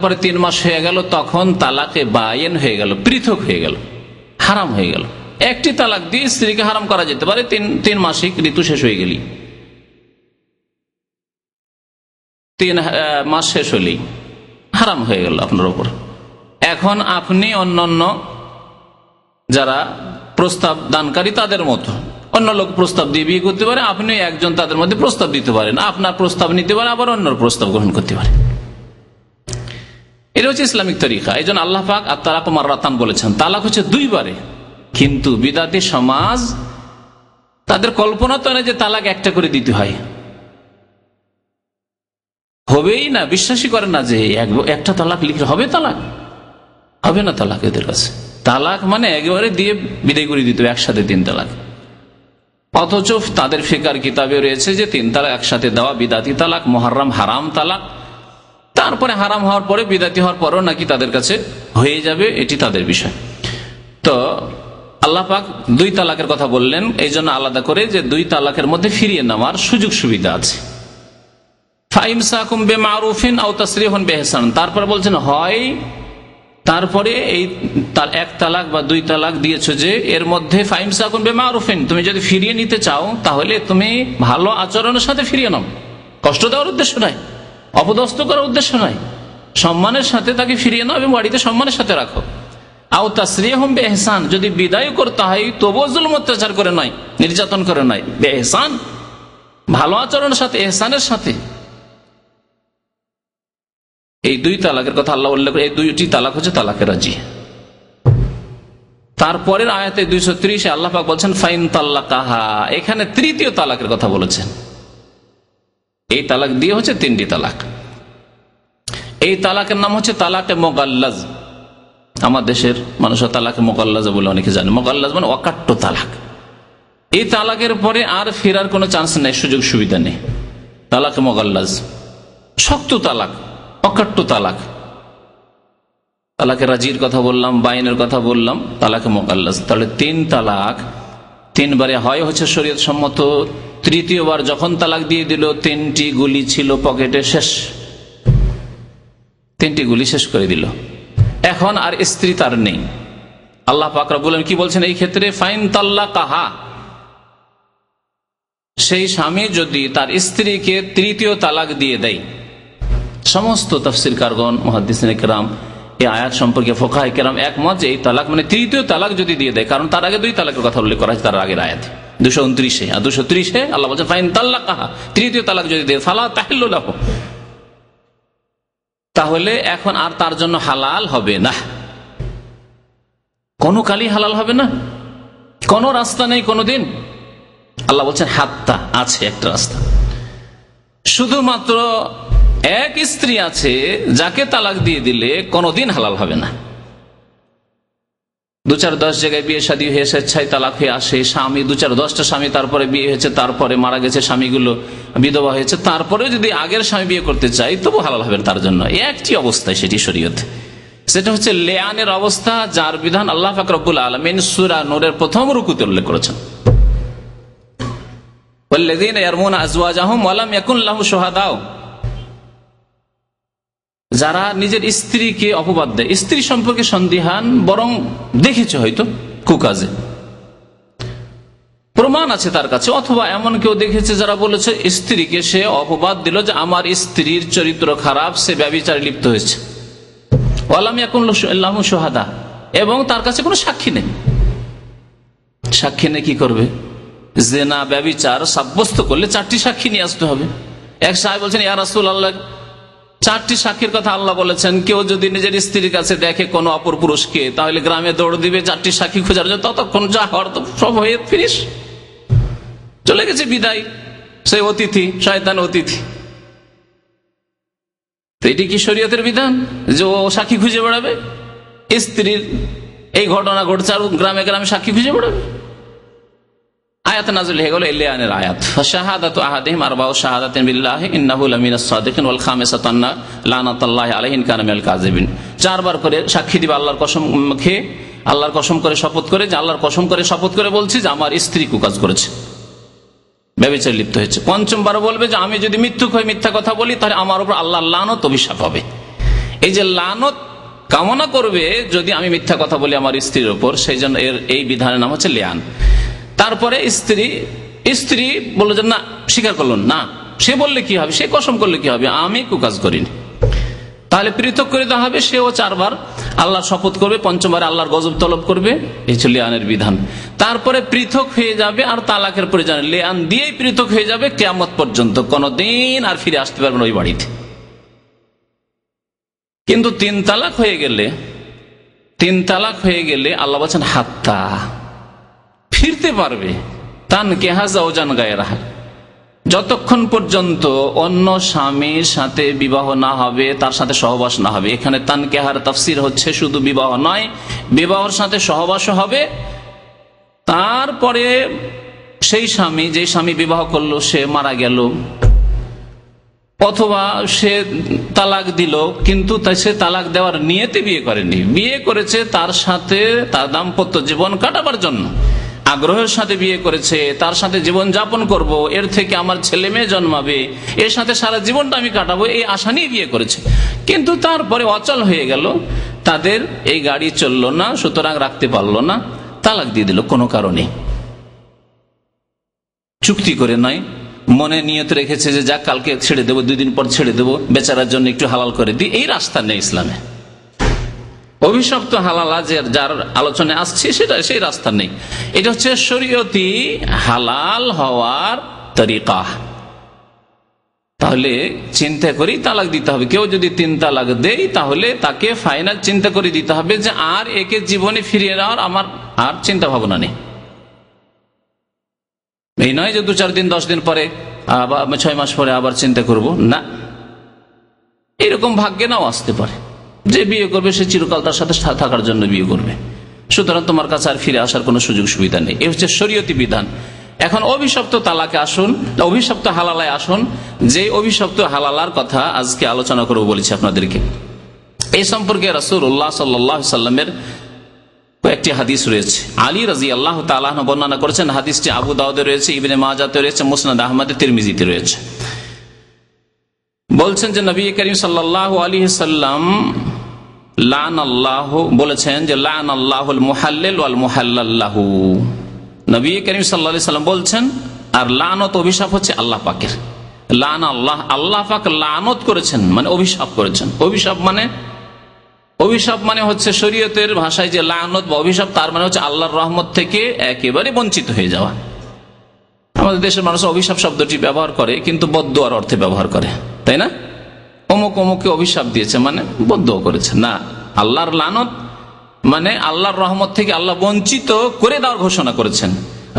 পরে 3 মাস হয়ে গেল, তখন তালাকে বায়েন হয়ে গেল, পৃথক হয়ে গেল, হারাম হয়ে গেল। একটি তালাক দিয়ে স্ত্রীকে হারাম করা যেতে পারে 3 মাসিক ঋতু শেষ হয়ে গেলি, 3 মাস শেষ হলেই হারাম হয়ে গেল আপনার উপর। এখন আপনি অন্যান্য যারা প্রস্তাব দানকারী তাদের মতো, অন্য লোক প্রস্তাব দিয়ে বিয়ে করতে পারে, আপনি একজন তাদের মধ্যে প্রস্তাব দিতে পারেন, আপনার প্রস্তাব নিতে পারে, আবার অন্য প্রস্তাব গ্রহণ করতে পারে। এটা হচ্ছে ইসলামিক তরিকা। এই জন্য আল্লাহ পাক আত-তালাক মাররাতান বলেছেন, তালাক হচ্ছে 2 বারে। কিন্তু বিদাতি সমাজ তাদের কল্পনা তো নেই যে তালাক একটা করে দিতে হয়, হবেই না, বিশ্বাসই করে না যে একটা তালাক লিখলে হবে, তালাক হবে না। তালাক এদের কাছে তালাক মানে একেবারে দিয়ে বিদায় করে দিতে হবে, একসাথে 3 তালাক। অথচ তাদের ফিকার কিতাবে রয়েছে যে 3 তালাক একসাথে দেওয়া বিদাতি তালাক, মুহাররম হারাম তালাক, তারপরে হারাম হওয়ার পরে বিদাতি হওয়ার পরেও নাকি তাদের কাছে হয়ে যাবে, এটি তাদের বিষয়। তো আল্লাহ পাক 2 তালাকের কথা বললেন এই জন্য আলাদা করে যে 2 তালাকের মধ্যে ফিরিয়ে নেওয়ার সুযোগ সুবিধা আছে। ফাইমসাকুম বিমারুফিন আও তাসরিহুন বিইহসান, তারপরে বলছেন হয় তারপরে এই 1 তালাক বা 2 তালাক দিয়েছো যে এর মধ্যে ফাইমসাকুম বিমারুফিন, তুমি যদি ফিরিয়ে নিতে চাও তাহলে তুমি ভালো আচরণের সাথে ফিরিয়ে নাও, কষ্ট দেওয়ার উদ্দেশ্য নয়, অপদস্থ করার উদ্দেশ্য নয়, সম্মানের সাথে তাকে ফিরিয়ে নাও এবং বাড়িতে সম্মানের সাথে রাখো। আও তাসরিহুম বিইহসান, যদি বিদায় করতে হয় তবুও জুলম অত্যাচার করে নয়, নির্যাতন করে নয়, বিইহসান ভালো আচরণের সাথে, ইহসানের সাথে। এই 2 তালাকের কথা আল্লাহ উল্লেখ করে, এই 2টি তালাক হচ্ছে তালাকে রাজি। তারপরের আয়াতে 230 আল্লাহ পাক বলছেন ফাইন তাল্লাকাহা, এখানে 3য় তালাকের কথা বলেছেন। এই তালাক দিয়ে হচ্ছে 3টি তালাক। এই তালাকের নাম হচ্ছে তালাকে মুগাল্লাজ। আমার দেশের মানুষ তালাকে মুগাল্লাজ বলে অনেকে জানে। মুগাল্লাজ মানে অকাট্য তালাক। এই তালাকের পরে আর ফেরার কোনো চান্স নেই, সুযোগ সুবিধা নেই। তালাকে মুগাল্লাজ শক্ত তালাক, অকাট্য তালাক। তালাকে রাজির কথা বললাম, বাইনের কথা বললাম, তালাকে মুগাল্লাজ। তাহলে 3 তালাক 3 বারে হয় হচ্ছে শরীয়ত সম্মত। 3য় বার যখন তালাক দিয়ে দিল 3টি গুলি ছিল পকেটে, শেষ, 3টি গুলি শেষ করে দিল। এখন আর স্ত্রী তার নেই। আল্লাহ পাক রব্বুল আলামিন কি বলছেন এই ক্ষেত্রে? ফাইন তাল্লাকাহা, সেই স্বামী যদি তার স্ত্রীকে 3য় তালাক দিয়ে দেয়। সমস্ত তাফসীরকারগণ, মুহাদ্দিসিনে কেরাম এই আয়াত সম্পর্কে ফুকাহায়ে কেরাম একমত যে এই তালাক মানে 3য় তালাক যদি দিয়ে দেয়, কারণ তার আগে 2 তালাকের কথা উল্লেখ করা হয়েছে তার আগের আয়াতে 229 আর 230 আল্লাহ বলছেন ফাইন তাল্লাকাহা, 3য় তালাক যদি দেয় ফালা তাহিল্লু লাহু, তাহলে এখন আর তার জন্য হালাল হবে না, কোনো কালই হালাল হবে না, কোনো রাস্তা নেই কোনোদিন। আল্লাহ বলছেন হাত্তা, আছে একটা রাস্তা, শুধুমাত্র এক স্ত্রী আছে যাকে তালাক দিয়ে দিলে কোনোদিন হালাল হবে না। 2-4-10 জায়গায় বিয়ে শাদী হয়ে স্বেচ্ছায় তালাক হয়ে আসে, স্বামী 2-4-10টা স্বামী তারপরে বিয়ে হয়েছে, তারপরে মারা গেছে স্বামীগুলো, বিধবা হয়েছে, তারপরে যদি আগের স্বামী বিয়ে করতে চাই তবু হালাল হবে তার জন্য। একটি অবস্থায় সেটি শরীয়ত, সেটা হচ্ছে লেয়ানের অবস্থা, যার বিধান আল্লাহ পাক রব্বুল আলামিন সূরা নূরের 1ম রুকুতে উল্লেখ করেছেন। ওয়াল্লাযীনা ইয়ারমুনা আজওয়াজাহুম ওয়া লাম ইয়াকুন লাহুম শুহাদা, যারা নিজের স্ত্রীকে অপবাদ দেয়, স্ত্রী সম্পর্কে সন্দিহান, বরং দেখেছে হয়তো কুকাজে, প্রমাণ আছে তার কাছে, অথবা এমন কেউ দেখেছে যারা বলেছে স্ত্রীকে সে অপবাদ দিল যে আমার স্ত্রীর চরিত্র খারাপ, সে ব্যভিচারে লিপ্ত হয়েছে, ওয়ালাম ইয়াকুন লাহুম শুহাদা, এবং তার কাছে কোনো সাক্ষী নেই। সাক্ষী নেই কি করবে? জিনা ব্যভিচার সাব্যস্ত করলে 4টি সাক্ষী নিয়ে আসতে হবে। এক সাহেব বলছেন ইয়া রাসূলুল্লাহ, 4টি সাক্ষীর কথা আল্লাহ বলেছেন, কেউ যদি নিজের স্ত্রীর কাছে দেখে কোনো অপর পুরুষকে, তাহলে গ্রামে দৌড় দিবে 4টি সাক্ষী খোঁজার জন্য, ততক্ষণ যা হওয়ার তো সব হয়ে ফিরিস, চলে গেছে বিদায়, সেই অতিথি, শয়তান অতিথি। তো এটি কি শরীয়তের বিধান যে ও সাক্ষী খুঁজে বেড়াবে? স্ত্রীর এই ঘটনা ঘটছে আর গ্রামে গ্রামে সাক্ষী খুঁজে বেড়াবে? আয়াত নাযিল হয়ে গেল ইলিয়ানের আয়াত, ফাশাহাদাতু আহাদিহিম আরবাউ শাহাদাতিন বিল্লাহি ইন্নাহু লামিনাস সাদিকিন ওয়াল খামিসাতু আন্না লানাতুল্লাহি আলাইহি ইন কানা মিনাল কাযিবিন। 4 বার করে সাক্ষী দিবে আল্লাহর কসম খেয়ে, আল্লাহর কসম করে শপথ করে, যে আল্লাহর কসম করে শপথ করে বলছি যে আমার স্ত্রী কুকাজ করেছে, ব্যভিচারে লিপ্ত হয়েছে। 5ম বার বলবে যে আমি যদি মিথ্যুক হয়ে মিথ্যা কথা বলি তাহলে আমার উপর আল্লাহর লানত অভিশাপ হবে। এই যে লানত কামনা করবে যদি আমি মিথ্যা কথা বলি আমার স্ত্রীর উপর, সেই জন্য এই বিধানের নাম হচ্ছে লিয়ান। তারপরে স্ত্রী বললো যে না, স্বীকার করল না, সে বললে কি হবে, সে কসম করলে কি হবে, আমি কুকাজ করিনি, তাহলে পৃথক করে দেওয়া হবে। সেও 4 বার আল্লাহর শপথ করবে, 5বার আল্লাহর গজব তলব করবে। এই হচ্ছে লিয়ানের বিধান। তারপরে পৃথক হয়ে যাবে, আর তালাকের প্রয়োজন লিয়ান দিয়েই পৃথক হয়ে যাবে কিয়ামত পর্যন্ত, কোনদিন আর ফিরে আসতে পারবে না ওই বাড়িতে। কিন্তু 3 তালাক হয়ে গেলে আল্লাহ বলছেন হাত্তা, ফিরতে পারবে, তান কেহা জাওজান গায়রাহা, যতক্ষণ পর্যন্ত অন্য স্বামীর সাথে বিবাহ না হবে, তার সাথে সহবাস না হবে। এখানে তানকেহার তাফসির হচ্ছে শুধু বিবাহ নয়, বিবাহের সাথে সহবাসও হবে। তারপরে সেই স্বামী, যে স্বামী বিবাহ করলো সে মারা গেল, অথবা সে তালাক দিল, কিন্তু সে তালাক দেওয়ার নিয়তে বিয়ে করেনি, বিয়ে করেছে তার সাথে তার দাম্পত্য জীবন কাটাবার জন্য, আগ্রহের সাথে বিয়ে করেছে, তার সাথে জীবন যাপন করব, এর থেকে আমার ছেলে মেয়ে জন্মাবে, এর সাথে সারা জীবনটা আমি কাটাবো, এই আশা নিয়ে বিয়ে করেছে। কিন্তু তারপরে অচল হয়ে গেল, তাদের এই গাড়ি চললো না, সুতরাং রাখতে পারলো না, তালাক দিয়ে দিল কোনো কারণে, চুক্তি করে নয়, মনে নিয়ত রেখেছে যে যাক কালকে ছেড়ে দেবো, 2 দিন পর ছেড়ে দেবো, বেচারার জন্য একটু হালাল করে দিই, এই রাস্তা নেই ইসলামে। অভিশপ্ত হালালা যার আলোচনায় আসছে সেটা সেই রাস্তা নেই। এটা হচ্ছে শরীয়তি হালাল হওয়ার তরিকা। তাহলে চিন্তা করেই তালাক দিতে হবে। কেউ যদি 3 তালাক দেয় তাহলে তাকে ফাইনাল চিন্তা করে দিতে হবে যে আর একে জীবনে ফিরিয়ে নেওয়ার আমার আর চিন্তা ভাবনা নেই। এই নয় যে 2-4 দিন 10 দিন পরে আবার 6 মাস পরে আবার চিন্তা করব না, এরকম ভাগ্যে নাও আসতে পারে। যে বিয়ে করবে সে চিরকাল তার সাথে থাকার জন্য বিয়ে করবে, সুতরাং তোমার কাছে আর ফিরে আসার কোনো সুযোগ সুবিধা নেই। এই হচ্ছে শরীয়তি বিধান। এখন অভিশপ্ত তালাকে আসুন, অভিশপ্ত হালালায় আসুন। যে অভিশপ্ত হালালার কথা আজকে আলোচনা করবো বলেছি আপনাদেরকে, এই সম্পর্কে রাসূলুল্লাহ সাল্লাল্লাহু আলাইহি ওয়াসাল্লামের কয়েকটি হাদিস রয়েছে। আলী রাদিয়াল্লাহু তাআলা আনহু বর্ণনা করেছেন, হাদিসটি আবু দাউদে রয়েছে, ইবনে মাজাতে রয়েছে, মুসনাদ আহমদে, তিরমিজিতে রয়েছে। বলছেন যে নবী করিম সাল্লাল্লাহু আলাইহি সাল্লাম বলেছেন যে লান আল্লাহুল মুহাল্লিল ওয়াল মুহাল্লাল লাহু। নবী করিম সাল্লাল্লাহু আলাইহি সাল্লাম বলছেন, আর লানত অভিশাপ হচ্ছে আল্লাহ পাকের। লান আল্লাহ, আল্লাহ পাক লানত করেছেন মানে অভিশাপ করেছেন। অভিশাপ মানে হচ্ছে শরীয়তের ভাষায় যে লানত বা অভিশাপ, তার মানে হচ্ছে আল্লাহর রহমত থেকে একেবারে বঞ্চিত হয়ে যাওয়া। আমাদের দেশের মানুষ অভিশাপ শব্দটি ব্যবহার করে কিন্তু বদদুয়ার অর্থে ব্যবহার করে, তাই না? অমুক অমুককে অভিশাপ দিয়েছে মানে বদদুয়া করেছে না। আল্লাহর লানত মানে আল্লাহর রহমত থেকে আল্লাহ বঞ্চিত করে দেওয়ার ঘোষণা করেছেন।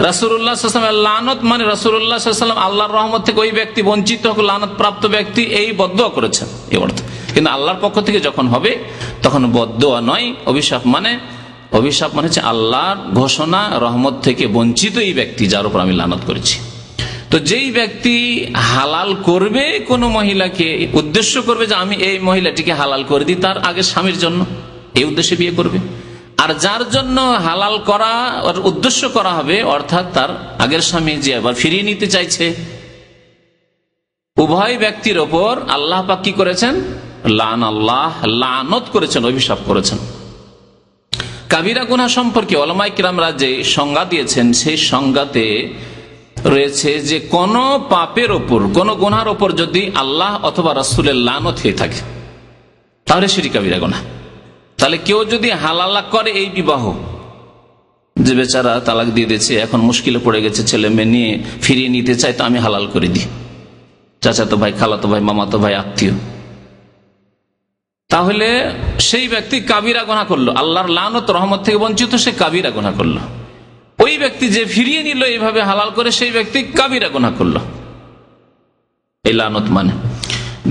রাসূলুল্লাহ সাল্লাল্লাহু আলাইহি ওয়াসাল্লাম লানত মানে রাসূলুল্লাহ সাল্লাল্লাহু আলাইহি ওয়াসাল্লাম আল্লাহর রহমত থেকে ওই ব্যক্তি বঞ্চিত হোক, লানত প্রাপ্ত ব্যক্তি, এই বদদুয়া করেছেন এই অর্থ। কিন্তু আল্লাহর পক্ষ থেকে যখন হবে তখন বদদুয়া নয়, অভিশাপ মানে হচ্ছে আল্লাহর ঘোষণা, রহমত থেকে বঞ্চিত এই ব্যক্তি যার উপর আমি লানত করেছি। তো যেই ব্যক্তি হালাল করবে কোন মহিলাকে, উদ্দেশ্য করবে যে আমি এই মহিলাটিকে হালাল করে দিই তার আগে স্বামীর জন্য, এই উদ্দেশ্যে বিয়ে করবে। আর যার জন্য হালাল করা উদ্দেশ্য করা হবে, অর্থাৎ তার আগের স্বামী যে আবার ফিরিয়ে নিতে চাইছে, উভয় ব্যক্তির ওপর আল্লাহ পাক কি করেছেন? লানত করেছেন, অভিশাপ করেছেন। কাবিরা গুনাহ সম্পর্কে উলামায়ে কিরামরা যে সংজ্ঞা দিয়েছেন, সেই সংজ্ঞাতে রয়েছে যে কোন পাপের ওপর, কোন গুনার ওপর যদি আল্লাহ অথবা রাসূলের লানত হয়ে থাকে তাহলে সেটি কাবিরা গুনাহ। তাহলে কেউ যদি হালালা করে এই বিবাহ, যে বেচারা তালাক দিয়ে দিয়েছে, এখন মুশকিলে পড়ে গেছে, ছেলে মেয়ে নিয়ে ফিরিয়ে নিতে চায়, তো আমি হালাল করে দিই, চাচাতো ভাই, খালাতো ভাই, মামাতো ভাই, আত্মীয়, তাহলে সেই ব্যক্তি কাবিরা গুনাহ করলো, আল্লাহর লানত রহমত থেকে বঞ্চিত, সে কাবিরা গুনাহ করলো। ওই ব্যক্তি যে ফিরিয়ে নিল এইভাবে হালাল করে, সেই ব্যক্তি কাবিরা গুনাহ করলো, এই লানত মানে।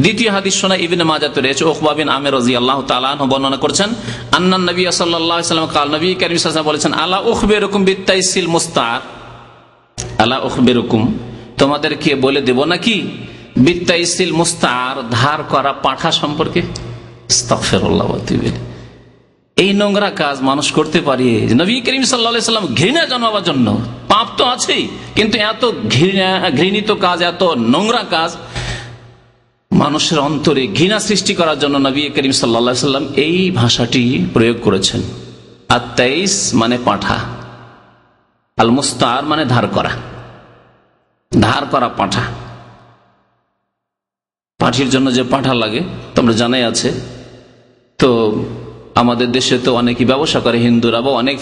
দ্বিতীয় হাদিস শোনা ইবনে মাজাহ রয়েছে, উকবা বিন আমির রাদিয়াল্লাহু তাআলা আনহু বর্ণনা করেছেন, আন্নান নবী সাল্লাল্লাহু আলাইহি ওয়াসাল্লাম قال, নবী কারীম সাল্লাল্লাহু আলাইহি ওয়াসাল্লাম বলেছেন, আলা উখবিরুকুম বিতাইসিল মুস্তার, আলা উখবিরুকুম, তোমাদেরকে বলে দেব নাকি, বিতাইসিল মুস্তার, ধার করা পাঠা সম্পর্কে। আস্তাগফিরুল্লাহ ওয়া আতুবু ইলাইহি। এই নোংরা কাজ মানুষ করতে পারে? নবী করিম সাল্লাল্লাহু আলাইহি ওয়াসাল্লাম ঘৃণা জন্মাবার জন্য, পাপ তো আছেই কিন্তু এত ঘৃণিত কাজ, এত নোংরা কাজ মানুষের অন্তরে ঘৃণা সৃষ্টি করার জন্য নবী করিম সাল্লাল্লাহু আলাইহি সাল্লাম এই ভাষাটি প্রয়োগ করেছেন। আত-তাইস মানে পাঁঠা, আল মুস্তার মানে ধার করা, ধার করা পাঁঠা। পাঠির জন্য যে পাঁঠা লাগে তোমরা জানাই আছে। তো আমাদের দেশে তো অনেকেই ব্যবসা করে, হিন্দুরা বা অনেক